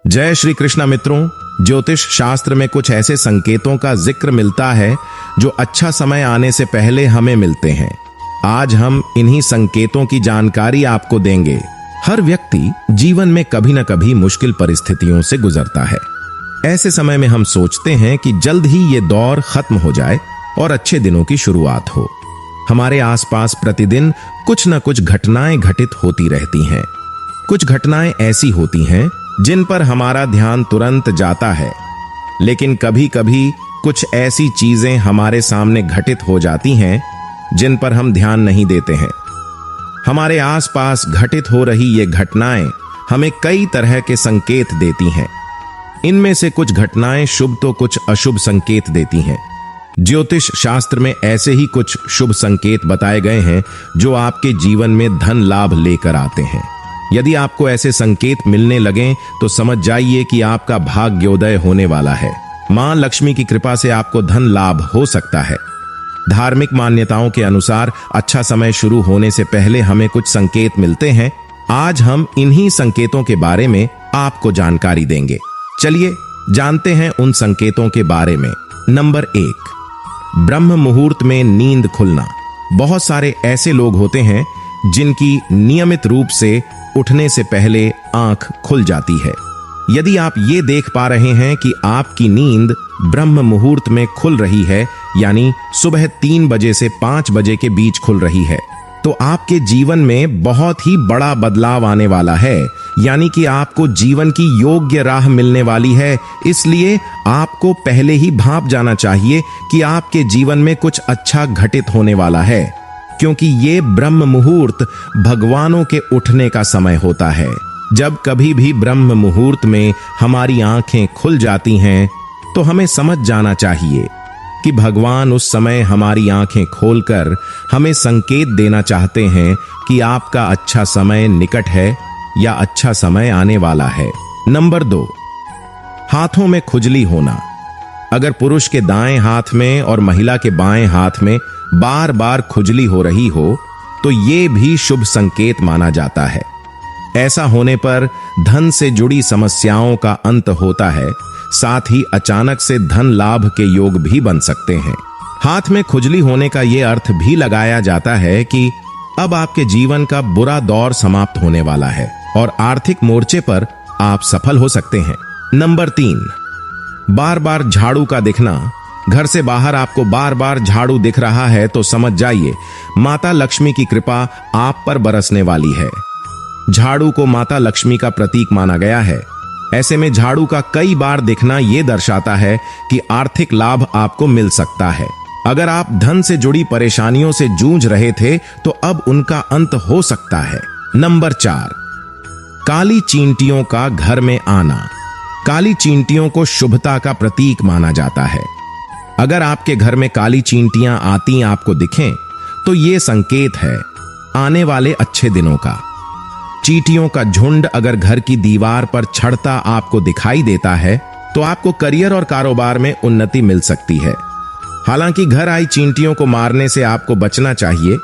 जय श्री कृष्णा मित्रों, ज्योतिष शास्त्र में कुछ ऐसे संकेतों का जिक्र मिलता है जो अच्छा समय आने से पहले हमें मिलते हैं। आज हम इन्हीं संकेतों की जानकारी आपको देंगे। हर व्यक्ति जीवन में कभी न कभी मुश्किल परिस्थितियों से गुजरता है। ऐसे समय में हम सोचते हैं कि जल्द ही ये दौर खत्म हो जाए और अच्छे दिनों की शुरुआत हो। हमारे आसपास प्रतिदिन कुछ न कुछ घटनाएं घटित होती रहती हैं। कुछ घटनाएं ऐसी होती हैं जिन पर हमारा ध्यान तुरंत जाता है, लेकिन कभी कभी कुछ ऐसी चीजें हमारे सामने घटित हो जाती हैं जिन पर हम ध्यान नहीं देते हैं। हमारे आसपास घटित हो रही ये घटनाएं हमें कई तरह के संकेत देती हैं। इनमें से कुछ घटनाएं शुभ तो कुछ अशुभ संकेत देती हैं। ज्योतिष शास्त्र में ऐसे ही कुछ शुभ संकेत बताए गए हैं जो आपके जीवन में धन लाभ लेकर आते हैं। यदि आपको ऐसे संकेत मिलने लगें तो समझ जाइए कि आपका भाग्योदय होने वाला है। मां लक्ष्मी की कृपा से आपको धन लाभ हो सकता है। धार्मिक मान्यताओं के अनुसार अच्छा समय शुरू होने से पहले हमें कुछ संकेत मिलते हैं। आज हम इन्हीं संकेतों के बारे में आपको जानकारी देंगे। चलिए जानते हैं उन संकेतों के बारे में। नंबर 1, ब्रह्म मुहूर्त में नींद खुलना। बहुत सारे ऐसे लोग होते हैं जिनकी नियमित रूप से उठने से पहले आंख खुल जाती है। यदि आप ये देख पा रहे हैं कि आपकी नींद ब्रह्म मुहूर्त में खुल रही है, यानी सुबह 3 बजे से 5 बजे के बीच खुल रही है, तो आपके जीवन में बहुत ही बड़ा बदलाव आने वाला है। यानी कि आपको जीवन की योग्य राह मिलने वाली है। इसलिए आपको पहले ही भांप जाना चाहिए कि आपके जीवन में कुछ अच्छा घटित होने वाला है, क्योंकि ये ब्रह्म मुहूर्त भगवानों के उठने का समय होता है। जब कभी भी ब्रह्म मुहूर्त में हमारी आंखें खुल जाती हैं तो हमें समझ जाना चाहिए कि भगवान उस समय हमारी आंखें खोलकर हमें संकेत देना चाहते हैं कि आपका अच्छा समय निकट है या अच्छा समय आने वाला है। नंबर 2, हाथों में खुजली होना। अगर पुरुष के दाएं हाथ में और महिला के बाएं हाथ में बार बार खुजली हो रही हो तो ये भी शुभ संकेत माना जाता है। ऐसा होने पर धन से जुड़ी समस्याओं का अंत होता है। साथ ही अचानक से धन लाभ के योग भी बन सकते हैं। हाथ में खुजली होने का यह अर्थ भी लगाया जाता है कि अब आपके जीवन का बुरा दौर समाप्त होने वाला है और आर्थिक मोर्चे पर आप सफल हो सकते हैं। नंबर 3, बार बार झाड़ू का दिखना। घर से बाहर आपको बार बार झाड़ू दिख रहा है तो समझ जाइए माता लक्ष्मी की कृपा आप पर बरसने वाली है। झाड़ू को माता लक्ष्मी का प्रतीक माना गया है। ऐसे में झाड़ू का कई बार दिखना यह दर्शाता है कि आर्थिक लाभ आपको मिल सकता है। अगर आप धन से जुड़ी परेशानियों से जूझ रहे थे तो अब उनका अंत हो सकता है। नंबर 4, काली चींटियों का घर में आना। काली चींटियों को शुभता का प्रतीक माना जाता है। अगर आपके घर में काली चींटियां आती आपको दिखें तो यह संकेत है आने वाले अच्छे दिनों का। चींटियों का झुंड अगर घर की दीवार पर चढ़ता आपको दिखाई देता है तो आपको करियर और कारोबार में उन्नति मिल सकती है। हालांकि घर आई चींटियों को मारने से आपको बचना चाहिए।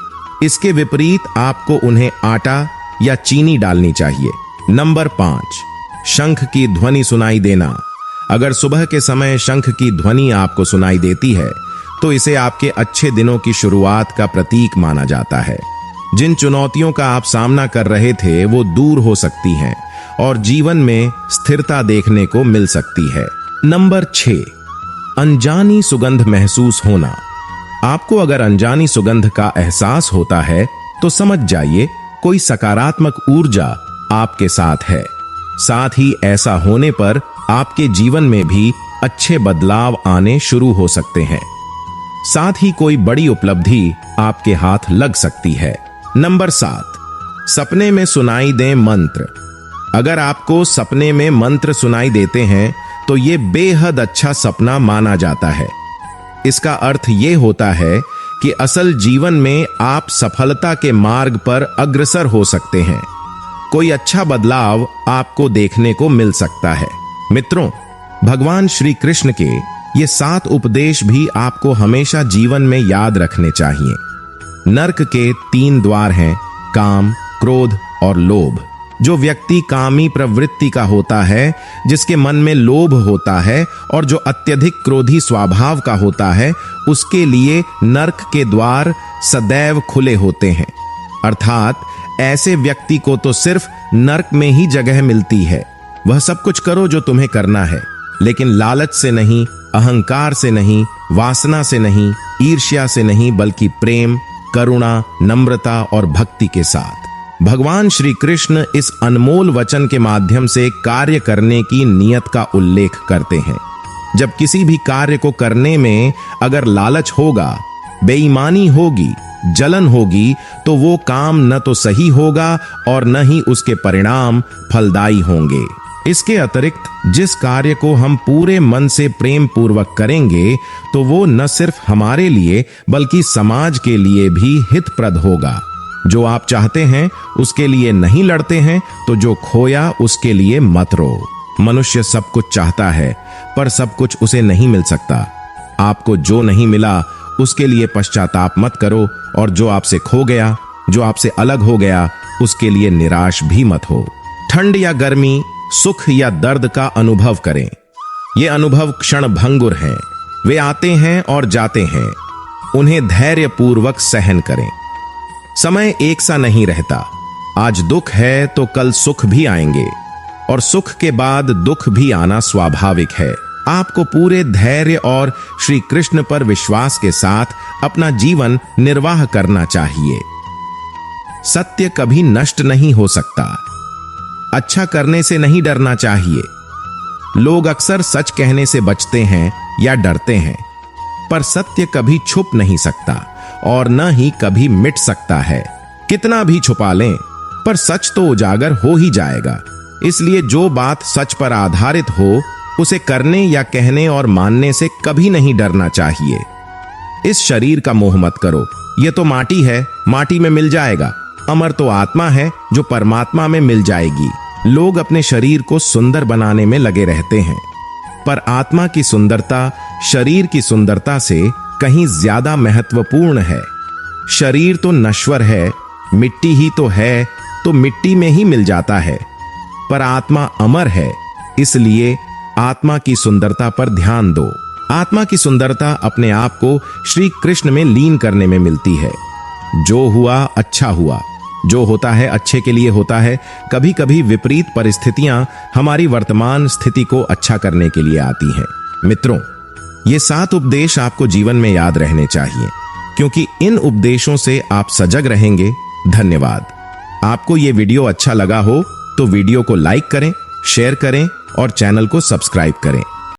इसके विपरीत आपको उन्हें आटा या चीनी डालनी चाहिए। नंबर 5, शंख की ध्वनि सुनाई देना। अगर सुबह के समय शंख की ध्वनि आपको सुनाई देती है तो इसे आपके अच्छे दिनों की शुरुआत का प्रतीक माना जाता है। जिन चुनौतियों का आप सामना कर रहे थे वो दूर हो सकती हैं और जीवन में स्थिरता देखने को मिल सकती है। नंबर 6, अनजानी सुगंध महसूस होना। आपको अगर अनजानी सुगंध का एहसास होता है तो समझ जाइए कोई सकारात्मक ऊर्जा आपके साथ है। साथ ही ऐसा होने पर आपके जीवन में भी अच्छे बदलाव आने शुरू हो सकते हैं। साथ ही कोई बड़ी उपलब्धि आपके हाथ लग सकती है। नंबर 7, सपने में सुनाई दें मंत्र। अगर आपको सपने में मंत्र सुनाई देते हैं तो यह बेहद अच्छा सपना माना जाता है। इसका अर्थ यह होता है कि असल जीवन में आप सफलता के मार्ग पर अग्रसर हो सकते हैं। कोई अच्छा बदलाव आपको देखने को मिल सकता है। मित्रों, भगवान श्री कृष्ण के ये 7 उपदेश भी आपको हमेशा जीवन में याद रखने चाहिए। नर्क के 3 द्वार हैं, काम, क्रोध और लोभ। जो व्यक्ति कामी प्रवृत्ति का होता है, जिसके मन में लोभ होता है और जो अत्यधिक क्रोधी स्वभाव का होता है, उसके लिए नरक के द्वार सदैव खुले होते हैं। अर्थात ऐसे व्यक्ति को तो सिर्फ नरक में ही जगह मिलती है। वह सब कुछ करो जो तुम्हें करना है, लेकिन लालच से नहीं, अहंकार से नहीं, वासना से नहीं, ईर्ष्या से नहीं, बल्कि प्रेम, करुणा, नम्रता और भक्ति के साथ। भगवान श्री कृष्ण इस अनमोल वचन के माध्यम से कार्य करने की नियत का उल्लेख करते हैं। जब किसी भी कार्य को करने में अगर लालच होगा, बेईमानी होगी, जलन होगी, तो वो काम न तो सही होगा और न ही उसके परिणाम फलदायी होंगे। इसके अतिरिक्त जिस कार्य को हम पूरे मन से प्रेम पूर्वक करेंगे, तो वो न सिर्फ हमारे लिए बल्कि समाज के लिए भी हितप्रद होगा। जो आप चाहते हैं उसके लिए नहीं लड़ते हैं, तो जो खोया उसके लिए मत रो। मनुष्य सब कुछ चाहता है, पर सब कुछ उसे नहीं मिल सकता। आपको जो नहीं मिला उसके लिए पश्चाताप मत करो, और जो आपसे खो गया, जो आपसे अलग हो गया, उसके लिए निराश भी मत हो। ठंड या गर्मी, सुख या दर्द का अनुभव करें। ये अनुभव क्षण भंगुर हैं। वे आते हैं और जाते हैं। उन्हें धैर्य पूर्वक सहन करें। समय एक सा नहीं रहता। आज दुख है तो कल सुख भी आएंगे, और सुख के बाद दुख भी आना स्वाभाविक है। आपको पूरे धैर्य और श्री कृष्ण पर विश्वास के साथ अपना जीवन निर्वाह करना चाहिए। सत्य कभी नष्ट नहीं हो सकता। अच्छा करने से नहीं डरना चाहिए। लोग अक्सर सच कहने से बचते हैं या डरते हैं, पर सत्य कभी छुप नहीं सकता और न ही कभी मिट सकता है। कितना भी छुपा लें, पर सच तो उजागर हो ही जाएगा। इसलिए जो बात सच पर आधारित हो, उसे करने या कहने और मानने से कभी नहीं डरना चाहिए। इस शरीर का मोह मत करो। यह तो माटी है, माटी में मिल जाएगा। अमर तो आत्मा है, जो परमात्मा में मिल जाएगी। लोग अपने शरीर को सुंदर बनाने में लगे रहते हैं, पर आत्मा की सुंदरता शरीर की सुंदरता से कहीं ज्यादा महत्वपूर्ण है। शरीर तो नश्वर है, मिट्टी ही तो है, तो मिट्टी में ही मिल जाता है, पर आत्मा अमर है। इसलिए आत्मा की सुंदरता पर ध्यान दो। आत्मा की सुंदरता अपने आप को श्री कृष्ण में लीन करने में मिलती है। जो हुआ अच्छा हुआ, जो होता है अच्छे के लिए होता है। कभी कभी विपरीत परिस्थितियां हमारी वर्तमान स्थिति को अच्छा करने के लिए आती हैं। मित्रों, ये 7 उपदेश आपको जीवन में याद रहने चाहिए, क्योंकि इन उपदेशों से आप सजग रहेंगे। धन्यवाद। आपको ये वीडियो अच्छा लगा हो तो वीडियो को लाइक करें, शेयर करें और चैनल को सब्सक्राइब करें।